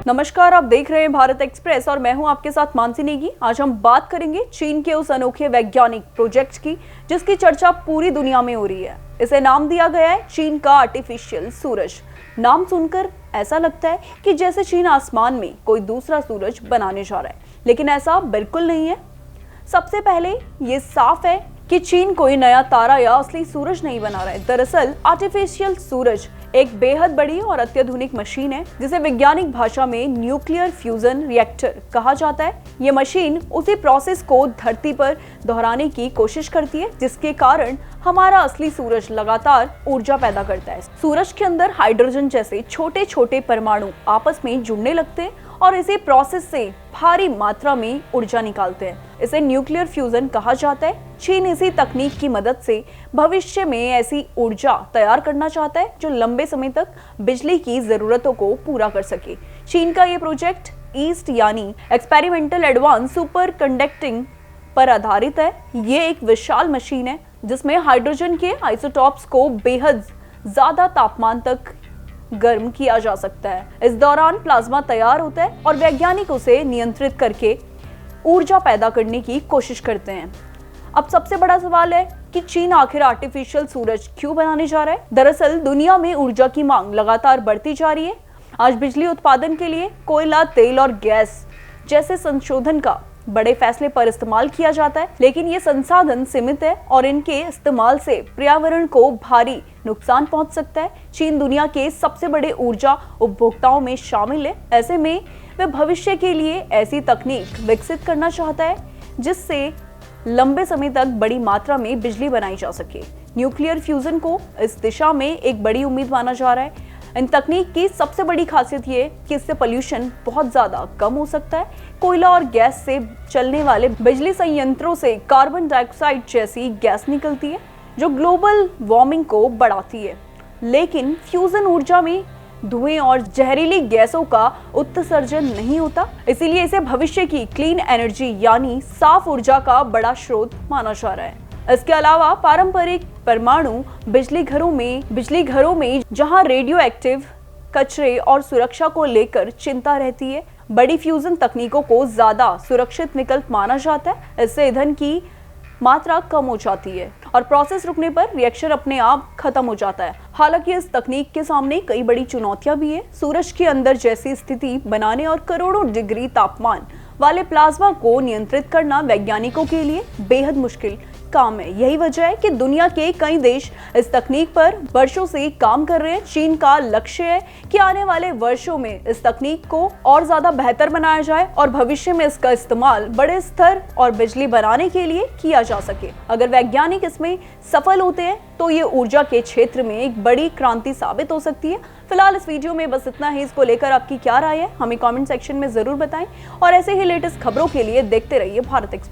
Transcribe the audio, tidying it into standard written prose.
नमस्कार, आप देख रहे हैं भारत एक्सप्रेस और मैं हूं आपके साथ मानसी नेगी। आज हम बात करेंगे चीन के उस अनोखे वैज्ञानिक प्रोजेक्ट की जिसकी चर्चा पूरी दुनिया में हो रही है। इसे नाम दिया गया है चीन का आर्टिफिशियल सूरज। नाम सुनकर ऐसा लगता है कि जैसे चीन आसमान में कोई दूसरा सूरज बनाने जा रहा है, लेकिन ऐसा बिल्कुल नहीं है। सबसे पहले ये साफ है कि चीन कोई नया तारा या असली सूरज नहीं बना रहा है। दरअसल आर्टिफिशियल सूरज एक बेहद बड़ी और अत्याधुनिक मशीन है जिसे वैज्ञानिक भाषा में न्यूक्लियर फ्यूजन रिएक्टर कहा जाता है। ये मशीन उसी प्रोसेस को धरती पर दोहराने की कोशिश करती है जिसके कारण हमारा असली सूरज लगातार ऊर्जा पैदा करता है। सूरज के अंदर हाइड्रोजन जैसे छोटे छोटे परमाणु आपस में जुड़ने लगते हैं और इसी प्रोसेस से भारी मात्रा में ऊर्जा निकालते हैं। इसे न्यूक्लियर फ्यूजन कहा जाता है। चीन इसी तकनीक की मदद से भविष्य में ऐसी ऊर्जा तैयार करना चाहता है जो लंबे समय तक बिजली की जरूरतों को पूरा कर सके। चीन का ये प्रोजेक्ट ईस्ट यानी एक्सपेरिमेंटल एडवांस सुपर कंडक्टिंग पर आधारित है। ये एक विशाल मशीन है जिसमें हाइड्रोजन के आइसोटॉप्स को बेहद ज्यादा तापमान तक गर्म किया जा सकता है। इस दौरान प्लाज्मा तैयार होता है और वैज्ञानिक उसे नियंत्रित करके ऊर्जा पैदा करने की कोशिश करते हैं। अब सबसे बड़ा सवाल है कि चीन आखिर आर्टिफिशियल सूरज क्यों बनाने जा रहा है। दरअसल दुनिया में ऊर्जा की मांग लगातार बढ़ती जा रही है। आज बिजली उत्पादन के लिए कोयला, तेल और गैस जैसे संशोधन का बड़े फैसले पर इस्तेमाल किया जाता है, लेकिन ये संसाधन सीमित है और इनके इस्तेमाल से पर्यावरण को भारी नुकसान पहुंच सकता है। चीन दुनिया के सबसे बड़े ऊर्जा उपभोक्ताओं में शामिल है। ऐसे में वे भविष्य के लिए ऐसी तकनीक विकसित करना चाहता है जिससे लंबे समय तक बड़ी मात्रा में बिजली बनाई जा सके। न्यूक्लियर फ्यूजन को इस दिशा में एक बड़ी उम्मीद माना जा रहा है। इन तकनीक की सबसे बड़ी खासियत ये कि इससे पोल्यूशन बहुत ज्यादा कम हो सकता है। कोयला और गैस से चलने वाले बिजली संयंत्रों से कार्बन डाइऑक्साइड जैसी गैस निकलती है जो ग्लोबल वार्मिंग को बढ़ाती है, लेकिन फ्यूजन ऊर्जा में धुएं और जहरीली गैसों का उत्सर्जन नहीं होता। इसीलिए इसे भविष्य की क्लीन एनर्जी यानी साफ ऊर्जा का बड़ा स्रोत माना जा रहा है। इसके अलावा पारंपरिक परमाणु बिजली घरों में जहां रेडियो एक्टिव कचरे और सुरक्षा को लेकर चिंता रहती है, बड़ी फ्यूजन तकनीकों को ज्यादा सुरक्षित विकल्प माना जाता है। इससे ईंधन की मात्रा कम हो जाती है और प्रोसेस रुकने पर रिएक्शन अपने आप खत्म हो जाता है। हालांकि इस तकनीक के सामने कई बड़ी चुनौतियां भी है। सूरज के अंदर जैसी स्थिति बनाने और करोड़ों डिग्री तापमान वाले प्लाज्मा को नियंत्रित करना वैज्ञानिकों के लिए बेहद मुश्किल काम है। यही वजह है कि दुनिया के कई देश इस तकनीक पर वर्षों से काम कर रहे हैं। चीन का लक्ष्य है कि आने वाले वर्षों में इस तकनीक को और ज्यादा बेहतर बनाया जाए और भविष्य में इसका इस्तेमाल बड़े स्तर और बिजली बनाने के लिए किया जा सके। अगर वैज्ञानिक इसमें सफल होते हैं तो ये ऊर्जा के क्षेत्र में एक बड़ी क्रांति साबित हो सकती है। फिलहाल इस वीडियो में बस इतना ही। इसको लेकर आपकी क्या राय है हमें कमेंट सेक्शन में जरूर बताएं और ऐसे ही लेटेस्ट खबरों के लिए देखते रहिए भारत एक्सप्रेस।